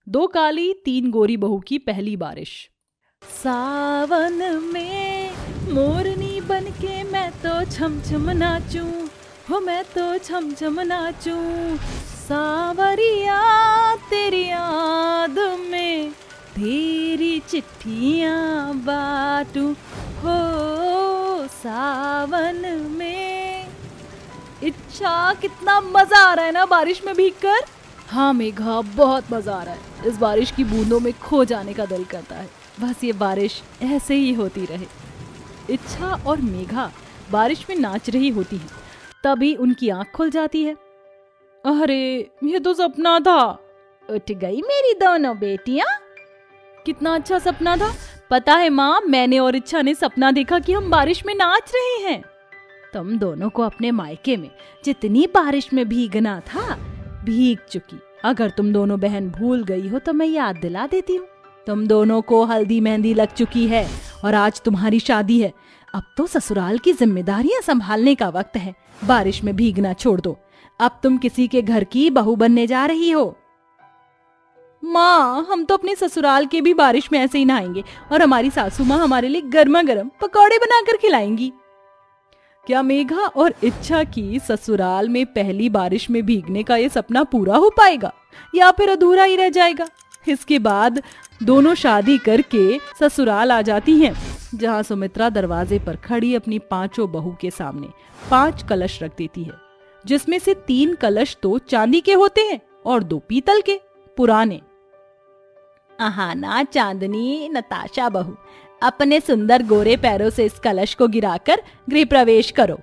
दो काली तीन गोरी बहू की पहली बारिश। सावन में मोरनी बनके मैं तो छम छम नाचूं, हो मैं तो छम छम नाचूं। सावरिया तेरी याद में तेरी चिट्ठियां बाटूं, हो सावन में। इच्छा, कितना मजा आ रहा है ना बारिश में भीगकर। हाँ मेघा, बहुत मजा आ रहा है। इस बारिश की बूंदों में खो जाने का दिल करता है। बस ये बारिश ऐसे ही होती रहे। इच्छा और मेघा बारिश में नाच रही होती हैं। तभी उनकी आंख खुल जाती है। अरे ये तो सपना था। उठ गई मेरी दोनों बेटियां। कितना अच्छा सपना था। पता है माँ, मैंने और इच्छा ने सपना देखा कि हम बारिश में नाच रहे हैं। तुम दोनों को अपने मायके में जितनी बारिश में भीगना था भीग चुकी। अगर तुम दोनों बहन भूल गई हो तो मैं याद दिला देती हूँ। तुम दोनों को हल्दी मेहंदी लग चुकी है और आज तुम्हारी शादी है। अब तो ससुराल की जिम्मेदारियां संभालने का वक्त है। बारिश में भीगना छोड़ दो। अब तुम किसी के घर की बहू बनने जा रही हो। माँ, हम तो अपने ससुराल के भी बारिश में ऐसे ही नहाएंगे और हमारी सासू माँ हमारे लिए गर्मा गर्म पकौड़े बनाकर खिलाएंगी। क्या मेघा और इच्छा की ससुराल में पहली बारिश में भीगने का ये सपना पूरा हो पाएगा या फिर अधूरा ही रह जाएगा? इसके बाद दोनों शादी करके ससुराल आ जाती हैं, जहां सुमित्रा दरवाजे पर खड़ी अपनी पांचों बहू के सामने 5 कलश रख देती है, जिसमें से 3 कलश तो चांदी के होते हैं और 2 पीतल के पुराने। आहाना चांदनी नताशा बहू, अपने सुंदर गोरे पैरों से इस कलश को गिराकर गृह प्रवेश करो।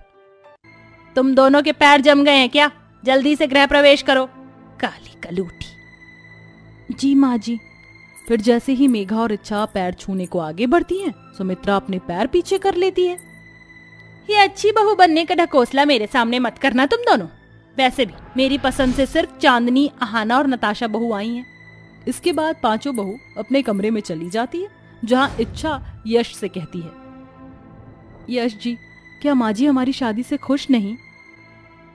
तुम दोनों के पैर जम गए हैं क्या? जल्दी से गृह प्रवेश करो। काली कलूटी। जी माँ जी। फिर जैसे ही मेघा और इच्छा पैर छूने को आगे बढ़ती हैं, सुमित्रा अपने पैर पीछे कर लेती है। ये अच्छी बहू बनने का ढकोसला मेरे सामने मत करना तुम दोनों। वैसे भी मेरी पसंद से सिर्फ चांदनी, आहाना और नताशा बहू आई हैं। इसके बाद पांचों बहू अपने कमरे में चली जाती है, जहां इच्छा यश से कहती है, यश जी, क्या माँ जी हमारी शादी से खुश नहीं?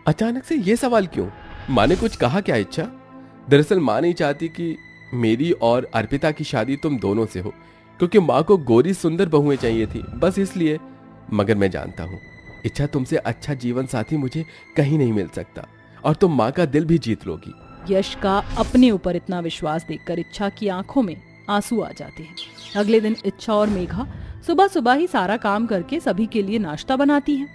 अचानक से ये सवाल क्यों? माँ ने कुछ कहा क्या इच्छा? दरअसल माँ नहीं चाहती कि मेरी और अर्पिता की शादी तुम दोनों से हो, क्योंकि माँ को गोरी सुंदर बहुएं चाहिए थी, बस इसलिए। मगर मैं जानता हूँ इच्छा, तुमसे अच्छा जीवन साथी मुझे कहीं नहीं मिल सकता और तुम माँ का दिल भी जीत लोगी। यश का अपने ऊपर इतना विश्वास देखकर इच्छा की आंखों में आंसू आ जाते हैं। अगले दिन इच्छा और मेघा सुबह सुबह ही सारा काम करके सभी के लिए नाश्ता बनाती हैं।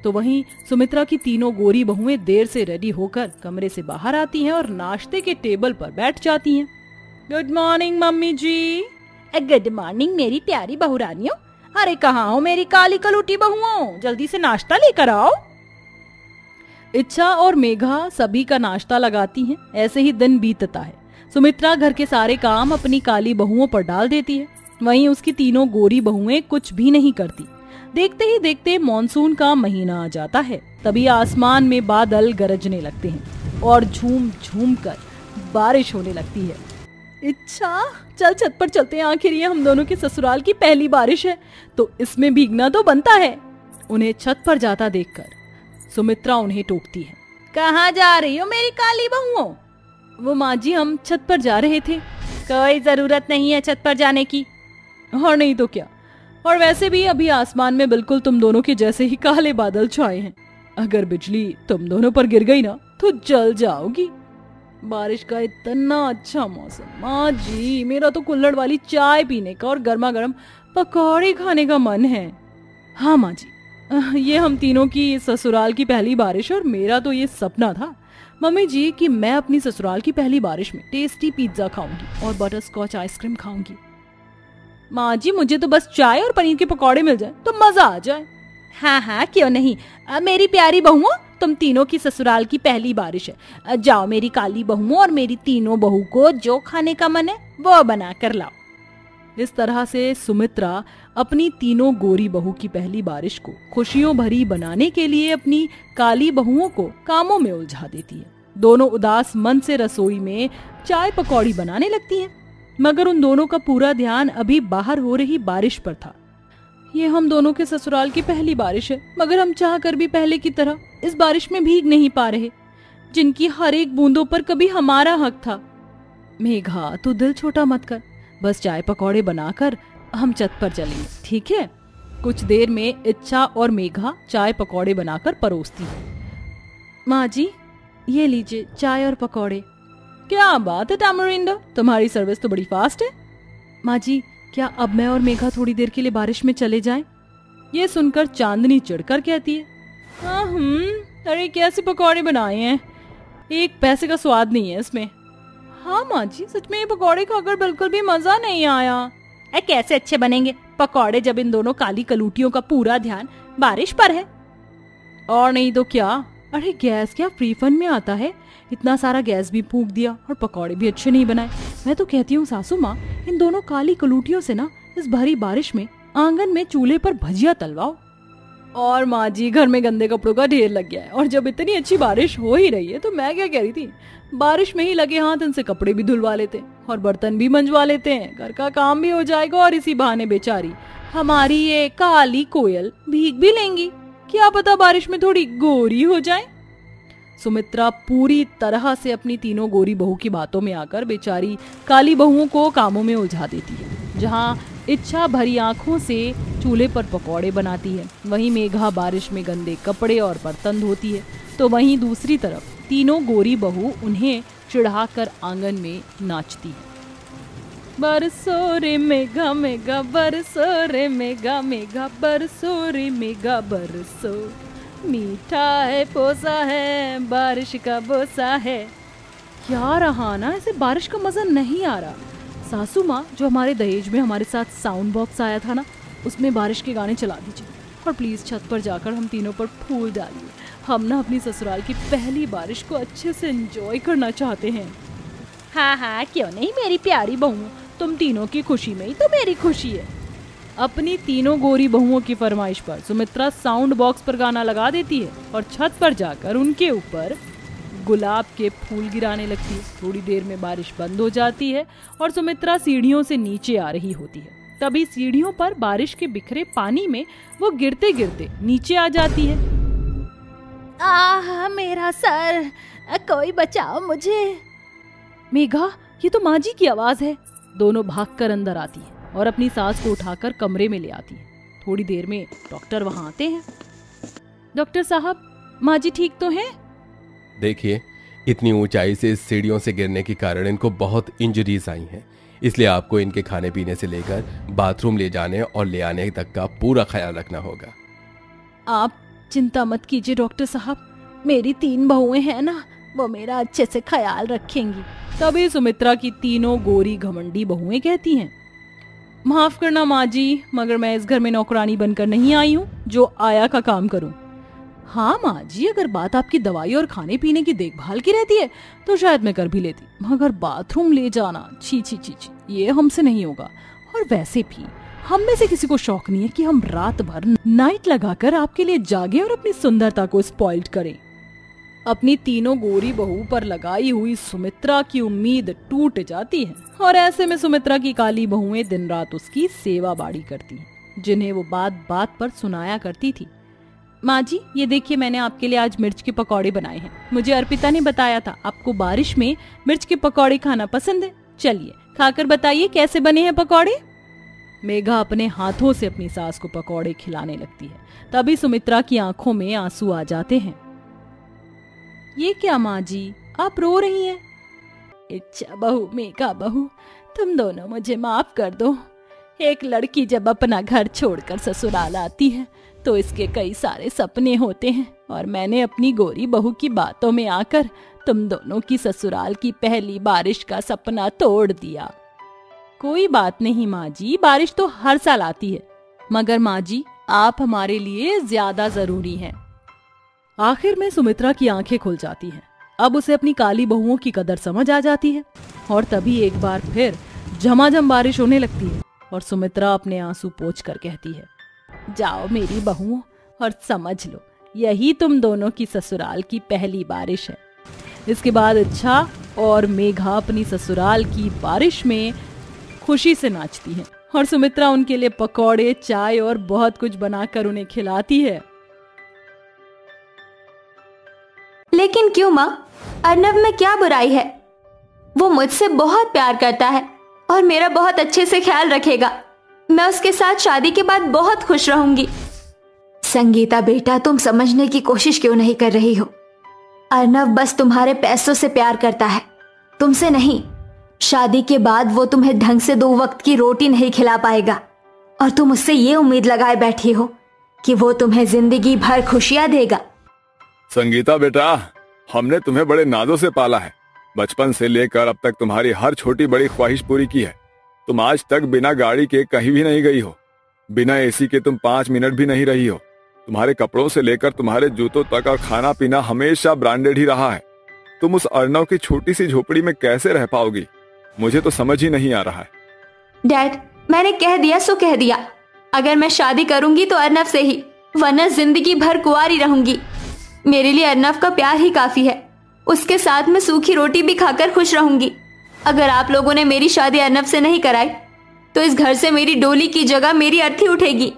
तो वहीं सुमित्रा की तीनों गोरी बहुएं देर से रेडी होकर कमरे से बाहर आती हैं और नाश्ते के टेबल पर बैठ जाती हैं। गुड मॉर्निंग मम्मी जी। गुड मॉर्निंग मेरी प्यारी बहुरानियों। अरे कहाँ हो मेरी काली कलूटी बहुओं, जल्दी से नाश्ता लेकर आओ। इच्छा और मेघा सभी का नाश्ता लगाती हैं। ऐसे ही दिन बीतता है। सुमित्रा घर के सारे काम अपनी काली बहुओं पर डाल देती है, वहीं उसकी तीनों गोरी बहुएं कुछ भी नहीं करती। देखते ही देखते मॉनसून का महीना आ जाता है। तभी आसमान में बादल गरजने लगते हैं और झूम झूम कर बारिश होने लगती है। इच्छा, चल छत पर चलते हैं, आखिर ये हम दोनों के ससुराल की पहली बारिश है तो इसमें भीगना तो बनता है। उन्हें छत पर जाता देखकर सुमित्रा उन्हें टोकती है। कहाँ जा रही हो मेरी काली बहुओं? वो माँ जी, हम छत पर जा रहे थे। कोई जरूरत नहीं है छत पर जाने की। और नहीं तो क्या, और वैसे भी अभी आसमान में बिल्कुल तुम दोनों के जैसे ही काले बादल छाए हैं। अगर बिजली तुम दोनों पर गिर गई ना तो जल जाओगी। बारिश का इतना अच्छा मौसम। माँ जी, मेरा तो कुल्हड़ वाली चाय पीने का और गर्मा गर्म पकौड़े खाने का मन है। हाँ माँ जी, ये हम तीनों की ससुराल की पहली बारिश और मेरा तो ये सपना था मम्मी जी कि मैं अपनी ससुराल की पहली बारिश में टेस्टी पिज्जा खाऊंगी और बटर स्कॉच आइसक्रीम खाऊंगी। माँ जी, मुझे तो बस चाय और पनीर के पकौड़े मिल जाए तो मजा आ जाए। हाँ हाँ, क्यों नहीं। मेरी प्यारी बहुओं, तुम तीनों की ससुराल की पहली बारिश है। जाओ मेरी काली बहुओं और मेरी तीनों बहू को जो खाने का मन है वो बना कर लाओ। इस तरह से सुमित्रा अपनी तीनों गोरी बहू की पहली बारिश को खुशियों भरी बनाने के लिए अपनी काली बहुओं को कामों में उलझा देती है। दोनों उदास मन से रसोई में चाय पकौड़ी बनाने लगती हैं, मगर उन दोनों का पूरा ध्यान अभी बाहर हो रही बारिश पर था। ये हम दोनों के ससुराल की पहली बारिश है, मगर हम चाह कर भी पहले की तरह इस बारिश में भीग नहीं पा रहे, जिनकी हर एक बूंदों पर कभी हमारा हक था। मेघा तू दिल छोटा मत कर, बस चाय पकौड़े बनाकर हम छत पर चलेंगे, ठीक है? कुछ देर में इच्छा और मेघा चाय पकौड़े बनाकर परोसती है। माँ जी ये लीजिए चाय और पकौड़े। क्या बात है टैमरिंडा, तुम्हारी सर्विस तो बड़ी फास्ट है। माँ जी क्या अब मैं और मेघा थोड़ी देर के लिए बारिश में चले जाएं? ये सुनकर चांदनी चिढ़कर कहती है, अरे कैसे पकौड़े बनाए हैं, एक पैसे का स्वाद नहीं है इसमें। हाँ माँ जी सच में ये पकौड़े खाकर बिल्कुल भी मजा नहीं आया। कैसे अच्छे बनेंगे पकौड़े जब इन दोनों काली कलूटियों का पूरा ध्यान बारिश पर है। और नहीं तो क्या, अरे गैस क्या फ्री फंड में आता है, इतना सारा गैस भी फूंक दिया और पकौड़े भी अच्छे नहीं बनाए। मैं तो कहती हूँ सासू माँ इन दोनों काली कलूटियों से ना इस भरी बारिश में आंगन में चूल्हे पर भजिया तलवाओ। और माँ जी घर में गंदे कपड़ों का ढेर लग गया है और जब इतनी अच्छी बारिश हो ही रही है तो मैं क्या कह रही थी, बारिश में ही लगे हाथ इनसे कपड़े भी धुलवा लेते हैं और बर्तन भी मंजवा लेते हैं, घर का काम भी हो जाएगा और इसी बहाने बेचारी हमारी ये काली कोयल भीग भी लेंगी, क्या पता बारिश में थोड़ी गोरी हो जाए। सुमित्रा पूरी तरह से अपनी तीनों गोरी बहू की बातों में आकर बेचारी काली बहुओं को कामों में उलझा देती है। जहाँ इच्छा भरी आंखों से चूल्हे पर पकौड़े बनाती है, वहीं मेघा बारिश में गंदे कपड़े और बर्तन धोती है, तो वहीं दूसरी तरफ तीनों गोरी बहू उन्हें चिढ़ाकर आंगन में नाचती है। बरसो रे मेघा मेघा बरसो रे मेघा मेघा बरसो रे मेघा बरसो, मीठा है पोसा है बारिश का बोसा है। क्या रहा ना, ऐसे बारिश का मजा नहीं आ रहा। सासू माँ जो हमारे दहेज में हमारे साथ साउंड बॉक्स आया था ना, उसमें बारिश के गाने चला दीजिए और प्लीज छत पर जाकर हम तीनों पर फूल डालिए। हम ना अपनी ससुराल की पहली बारिश को अच्छे से एंजॉय करना चाहते हैं। हाँ हाँ क्यों नहीं मेरी प्यारी बहू, तुम तीनों की खुशी में ही तो मेरी खुशी है। अपनी तीनों गोरी बहुओं की फरमाइश पर सुमित्रा साउंड बॉक्स पर गाना लगा देती है और छत पर जाकर उनके ऊपर गुलाब के फूल गिराने लगती है। थोड़ी देर में बारिश बंद हो जाती है और सुमित्रा सीढ़ियों से नीचे आ रही होती है। तभी सीढ़ियों पर बारिश के बिखरे पानी में वो गिरते गिरते नीचे आ जाती है। आह मेरा सर, कोई बचाओ मुझे। मेघा ये तो माँ जी की आवाज है। दोनों भागकर अंदर आती है और अपनी सास को उठाकर कमरे में ले आती है। थोड़ी देर में डॉक्टर वहां आते हैं। डॉक्टर साहब माँ जी ठीक तो हैं? देखिए इतनी ऊंचाई से सीढ़ियों से गिरने के कारण इनको बहुत इंजरीज आई हैं, इसलिए आपको इनके खाने पीने से लेकर बाथरूम ले जाने और ले आने तक का पूरा ख्याल रखना होगा। आप चिंता मत कीजिए डॉक्टर साहब, मेरी 3 बहुएं हैं ना, वो मेरा अच्छे से ख्याल रखेंगी। तभी सुमित्रा की तीनों गोरी घमंडी बहुएं कहती हैं, माफ करना माँ जी, मगर मैं इस घर में नौकरानी बनकर नहीं आई हूँ जो आया का काम करूँ। हाँ माँ जी, अगर बात आपकी दवाई और खाने पीने की देखभाल की रहती है तो शायद मैं कर भी लेती, मगर बाथरूम ले जाना छी छी छी छी, ये हमसे नहीं होगा। और वैसे भी हम में से किसी को शौक नहीं है कि हम रात भर नाइट लगाकर आपके लिए जागे और अपनी सुंदरता को स्पॉइल्ड करें। अपनी तीनों गोरी बहू पर लगाई हुई सुमित्रा की उम्मीद टूट जाती है और ऐसे में सुमित्रा की काली बहुएं दिन रात उसकी सेवा बाड़ी करती हैं, जिन्हें वो बात बात पर सुनाया करती थी। माँ जी ये देखिए मैंने आपके लिए आज मिर्च के पकौड़े बनाए हैं। मुझे अर्पिता ने बताया था आपको बारिश में मिर्च के पकौड़े खाना पसंद है, चलिए खाकर बताइए कैसे बने हैं पकौड़े। मेघा अपने हाथों से अपनी सास को पकौड़े खिलाने लगती है। तभी सुमित्रा की आंखों में आंसू आ जाते हैं। ये क्या माँ जी, आप रो रही हैं? इच्छा बहू मेघा बहू, तुम दोनों मुझे माफ कर दो। एक लड़की जब अपना घर छोड़कर ससुराल आती है तो इसके कई सारे सपने होते हैं और मैंने अपनी गोरी बहू की बातों में आकर तुम दोनों की ससुराल की पहली बारिश का सपना तोड़ दिया। कोई बात नहीं माँ जी, बारिश तो हर साल आती है, मगर माँ जी आप हमारे लिए ज्यादा जरूरी हैं। आखिर में सुमित्रा की आंखें खुल जाती हैं। अब उसे अपनी काली बहुओं की कदर समझ आ जाती है और तभी एक बार फिर झमाझम बारिश होने लगती है और सुमित्रा अपने आंसू पोंछ कर कहती है, जाओ मेरी बहुओं और समझ लो यही तुम दोनों की ससुराल की पहली बारिश है। इसके बाद इच्छा और मेघा अपनी ससुराल की बारिश में खुशी से नाचती हैं और सुमित्रा उनके लिए पकौड़े, चाय और बहुत कुछ बनाकर उन्हें खिलाती है। लेकिन क्यों माँ, अर्नब में क्या बुराई है? वो मुझसे बहुत प्यार करता है और मेरा बहुत अच्छे से ख्याल रखेगा। मैं उसके साथ शादी के बाद बहुत खुश रहूंगी। संगीता बेटा, तुम समझने की कोशिश क्यों नहीं कर रही हो? अर्नव बस तुम्हारे पैसों से प्यार करता है, तुमसे नहीं। शादी के बाद वो तुम्हें ढंग से 2 वक्त की रोटी नहीं खिला पाएगा और तुम उससे ये उम्मीद लगाए बैठी हो कि वो तुम्हें जिंदगी भर खुशियां देगा। संगीता बेटा, हमने तुम्हें बड़े नाजों से पाला है। बचपन से लेकर अब तक तुम्हारी हर छोटी बड़ी ख्वाहिश पूरी की है। तुम आज तक बिना गाड़ी के कहीं भी नहीं गई हो, बिना एसी के तुम 5 मिनट भी नहीं रही हो। तुम्हारे कपड़ों से लेकर तुम्हारे जूतों तक और खाना पीना हमेशा ब्रांडेड ही रहा है। तुम उस अर्नव की छोटी सी झोपड़ी में कैसे रह पाओगी, मुझे तो समझ ही नहीं आ रहा है। डैड, मैंने कह दिया सो कह दिया। अगर मैं शादी करूंगी तो अर्नव से ही, वरना जिंदगी भर कुंवारी रहूंगी। मेरे लिए अर्नव का प्यार ही काफी है। उसके साथ मैं सूखी रोटी भी खाकर खुश रहूंगी। अगर आप लोगों ने मेरी शादी अर्नव से नहीं कराई तो इस घर से मेरी डोली की जगह मेरी अर्थी उठेगी।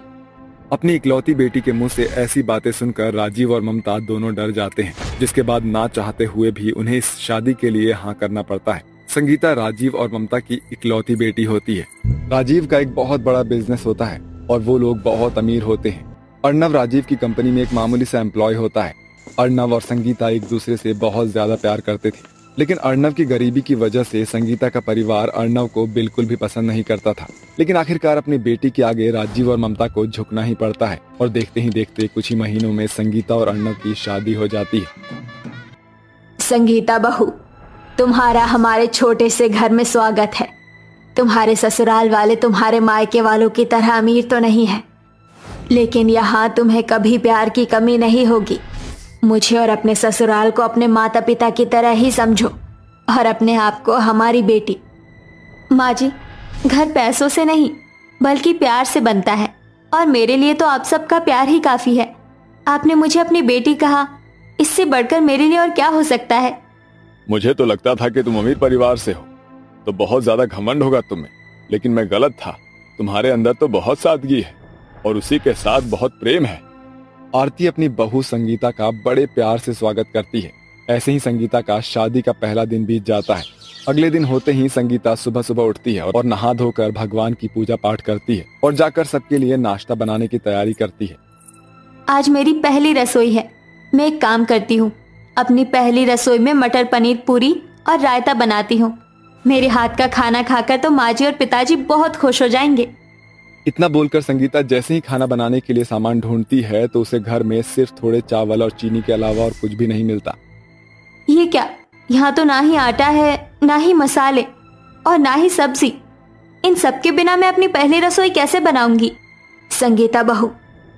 अपनी इकलौती बेटी के मुंह से ऐसी बातें सुनकर राजीव और ममता दोनों डर जाते हैं, जिसके बाद ना चाहते हुए भी उन्हें इस शादी के लिए हाँ करना पड़ता है। संगीता राजीव और ममता की इकलौती बेटी होती है। राजीव का एक बहुत बड़ा बिजनेस होता है और वो लोग बहुत अमीर होते हैं। अर्नव राजीव की कंपनी में एक मामूली सा एम्प्लॉय होता है। अर्नव और संगीता एक दूसरे से बहुत ज्यादा प्यार करते थे, लेकिन अर्नव की गरीबी की वजह से संगीता का परिवार अर्नव को बिल्कुल भी पसंद नहीं करता था। लेकिन आखिरकार अपनी बेटी के आगे राजीव और ममता को झुकना ही पड़ता है और देखते ही देखते कुछ ही महीनों में संगीता और अर्नव की शादी हो जाती है। संगीता बहू, तुम्हारा हमारे छोटे से घर में स्वागत है। तुम्हारे ससुराल वाले तुम्हारे मायके वालों की तरह अमीर तो नहीं है, लेकिन यहाँ तुम्हें कभी प्यार की कमी नहीं होगी। मुझे और अपने ससुराल को अपने माता पिता की तरह ही समझो और अपने आप को हमारी बेटी। माँ जी, घर पैसों से नहीं बल्कि प्यार से बनता है और मेरे लिए तो आप सबका प्यार ही काफी है। आपने मुझे अपनी बेटी कहा, इससे बढ़कर मेरे लिए और क्या हो सकता है? मुझे तो लगता था कि तुम अमीर परिवार से हो तो बहुत ज्यादा घमंड होगा तुम्हें, लेकिन मैं गलत था। तुम्हारे अंदर तो बहुत सादगी है और उसी के साथ बहुत प्रेम है। आरती अपनी बहू संगीता का बड़े प्यार से स्वागत करती है। ऐसे ही संगीता का शादी का पहला दिन बीत जाता है। अगले दिन होते ही संगीता सुबह सुबह उठती है और नहा धोकर भगवान की पूजा पाठ करती है और जाकर सबके लिए नाश्ता बनाने की तैयारी करती है। आज मेरी पहली रसोई है। मैं एक काम करती हूँ, अपनी पहली रसोई में मटर पनीर पूरी और रायता बनाती हूँ। मेरे हाथ का खाना खाकर तो माँ जी और पिताजी बहुत खुश हो जाएंगे। इतना बोलकर संगीता जैसे ही खाना बनाने के लिए सामान ढूंढती है तो उसे घर में सिर्फ थोड़े चावल और चीनी के अलावा और कुछ भी नहीं मिलता। ये क्या? यहाँ तो ना ही आटा है, ना ही मसाले और ना ही सब्जी। इन सब के बिना मैं अपनी पहली रसोई कैसे बनाऊंगी? संगीता बहू,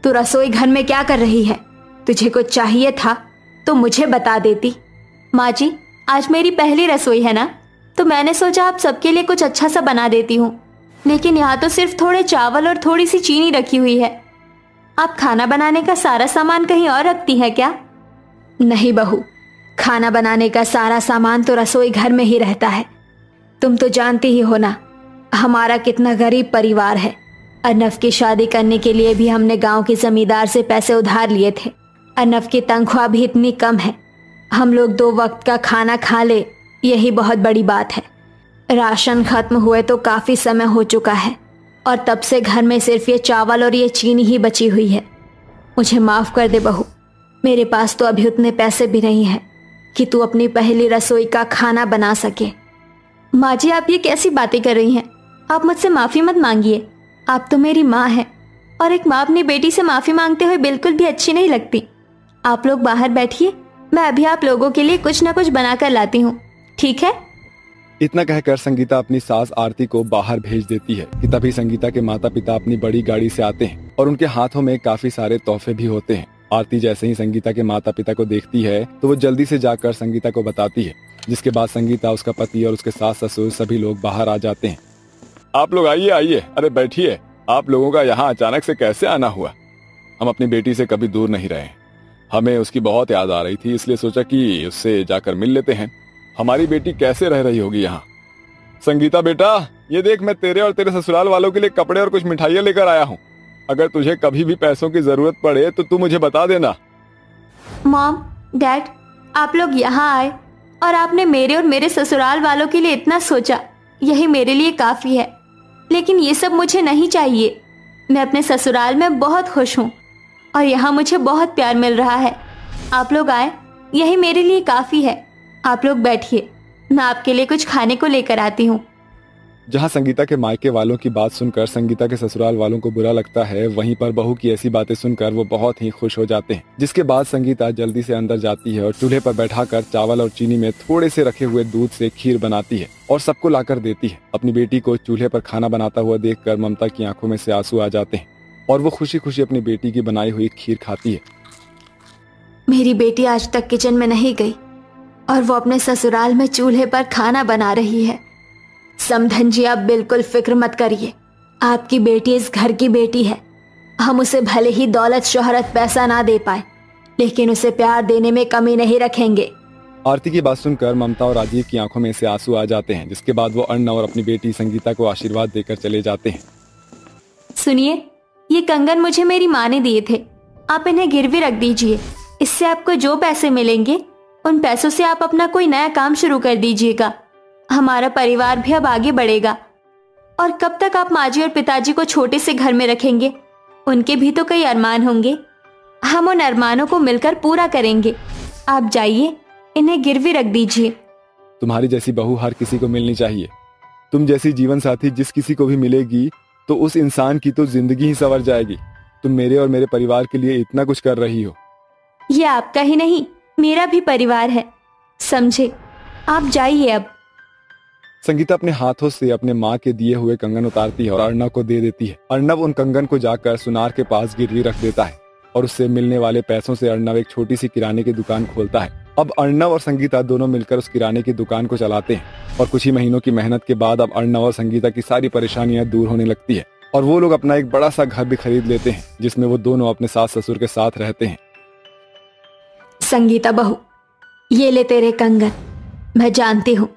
तू रसोई घर में क्या कर रही है? तुझे कुछ चाहिए था तो मुझे बता देती। माँ जी, आज मेरी पहली रसोई है ना, तो मैंने सोचा आप सबके लिए कुछ अच्छा सा बना देती हूँ, लेकिन यहाँ तो सिर्फ थोड़े चावल और थोड़ी सी चीनी रखी हुई है। आप खाना बनाने का सारा सामान कहीं और रखती है क्या? नहीं बहू, खाना बनाने का सारा सामान तो रसोई घर में ही रहता है। तुम तो जानती ही हो ना हमारा कितना गरीब परिवार है। अर्नव की शादी करने के लिए भी हमने गांव के जमींदार से पैसे उधार लिए थे। अर्नव की तनख्वाह भी इतनी कम है, हम लोग 2 वक्त का खाना खा ले, यही बहुत बड़ी बात है। राशन खत्म हुए तो काफी समय हो चुका है और तब से घर में सिर्फ ये चावल और ये चीनी ही बची हुई है। मुझे माफ कर दे बहू, मेरे पास तो अभी उतने पैसे भी नहीं हैं कि तू अपनी पहली रसोई का खाना बना सके। माँ जी, आप ये कैसी बातें कर रही हैं? आप मुझसे माफी मत मांगिए। आप तो मेरी माँ हैं और एक माँ अपनी बेटी से माफी मांगते हुए बिल्कुल भी अच्छी नहीं लगती। आप लोग बाहर बैठिए, मैं अभी आप लोगों के लिए कुछ ना कुछ बनाकर लाती हूँ, ठीक है? इतना कहकर संगीता अपनी सास आरती को बाहर भेज देती है कि तभी संगीता के माता पिता अपनी बड़ी गाड़ी से आते हैं और उनके हाथों में काफी सारे तोहफे भी होते हैं। आरती जैसे ही संगीता के माता पिता को देखती है तो वो जल्दी से जाकर संगीता को बताती है, जिसके बाद संगीता, उसका पति और उसके सास ससुर सभी लोग बाहर आ जाते हैं। आप लोग आइए आइए, अरे बैठिए। आप लोगों का यहाँ अचानक से कैसे आना हुआ? हम अपनी बेटी से कभी दूर नहीं रहे, हमें उसकी बहुत याद आ रही थी, इसलिए सोचा कि उससे जाकर मिल लेते हैं। हमारी बेटी कैसे रह रही होगी यहाँ। संगीता बेटा, ये देख, मैं तेरे और तेरे ससुराल वालों के लिए कपड़े और कुछ मिठाइयाँ लेकर आया हूँ। अगर तुझे कभी भी पैसों की जरूरत पड़े तो तू मुझे बता देना। मॉम, डैड, आप लोग यहाँ आए और आपने मेरे और मेरे ससुराल वालों के लिए इतना सोचा, यही मेरे लिए काफी है। लेकिन ये सब मुझे नहीं चाहिए। मैं अपने ससुराल में बहुत खुश हूँ और यहाँ मुझे बहुत प्यार मिल रहा है। आप लोग आए, यही मेरे लिए काफी है। आप लोग बैठिए, मैं आपके लिए कुछ खाने को लेकर आती हूँ। जहाँ संगीता के मायके वालों की बात सुनकर संगीता के ससुराल वालों को बुरा लगता है, वहीं पर बहू की ऐसी बातें सुनकर वो बहुत ही खुश हो जाते हैं। जिसके बाद संगीता जल्दी से अंदर जाती है और चूल्हे पर बैठाकर चावल और चीनी में थोड़े से रखे हुए दूध से खीर बनाती है और सबको लाकर देती है। अपनी बेटी को चूल्हे पर खाना बनाता हुआ देखकर ममता की आंखों में से आंसू आ जाते हैं और वो खुशी खुशी अपनी बेटी की बनाई हुई खीर खाती है। मेरी बेटी आज तक किचन में नहीं गई और वो अपने ससुराल में चूल्हे पर खाना बना रही है। समधन जी, आप बिल्कुल फिक्र मत करिए। आपकी बेटी इस घर की बेटी है। हम उसे भले ही दौलत, शोहरत, पैसा ना दे पाए, लेकिन उसे प्यार देने में कमी नहीं रखेंगे। आरती की बात सुनकर ममता और राजीव की आंखों में से आंसू आ जाते हैं, जिसके बाद वो अर्णव और अपनी बेटी संगीता को आशीर्वाद देकर चले जाते हैं। सुनिए, ये कंगन मुझे मेरी माँ ने दिए थे। आप इन्हें गिरवी रख दीजिए। इससे आपको जो पैसे मिलेंगे, उन पैसों से आप अपना कोई नया काम शुरू कर दीजिएगा। हमारा परिवार भी अब आगे बढ़ेगा। और कब तक आप माँ जी और पिताजी को छोटे से घर में रखेंगे? उनके भी तो कई अरमान होंगे। हम उन अरमानों को मिलकर पूरा करेंगे। आप जाइए, इन्हें गिरवी रख दीजिए। तुम्हारी जैसी बहू हर किसी को मिलनी चाहिए। तुम जैसी जीवन साथी जिस किसी को भी मिलेगी तो उस इंसान की तो जिंदगी ही संवर जाएगी। तुम मेरे और मेरे परिवार के लिए इतना कुछ कर रही हो। ये आपका ही नहीं, मेरा भी परिवार है, समझे? आप जाइए अब। संगीता अपने हाथों से अपने माँ के दिए हुए कंगन उतारती है और अर्णव को दे देती है। अर्णव उन कंगन को जाकर सुनार के पास गिरवी रख देता है और उससे मिलने वाले पैसों से अर्णव एक छोटी सी किराने की दुकान खोलता है। अब अर्णव और संगीता दोनों मिलकर उस किराने की दुकान को चलाते हैं और कुछ ही महीनों की मेहनत के बाद अब अर्णव और संगीता की सारी परेशानियां दूर होने लगती है और वो लोग अपना एक बड़ा सा घर भी खरीद लेते हैं, जिसमें वो दोनों अपने सास ससुर के साथ रहते हैं। संगीता बहू, ये ले तेरे कंगन। मैं जानती हूँ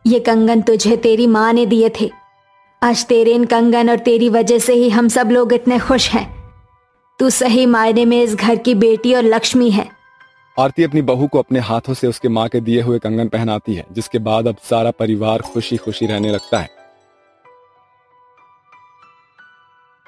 ये कंगन तुझे तेरी माँ ने दिए थे। आज तेरे इन कंगन और तेरी वजह से ही हम सब लोग इतने खुश हैं। तू सही मायने में इस घर की बेटी और लक्ष्मी है। आरती अपनी बहू को अपने हाथों से उसके माँ के दिए हुए कंगन पहनाती है, जिसके बाद अब सारा परिवार खुशी खुशी रहने लगता है।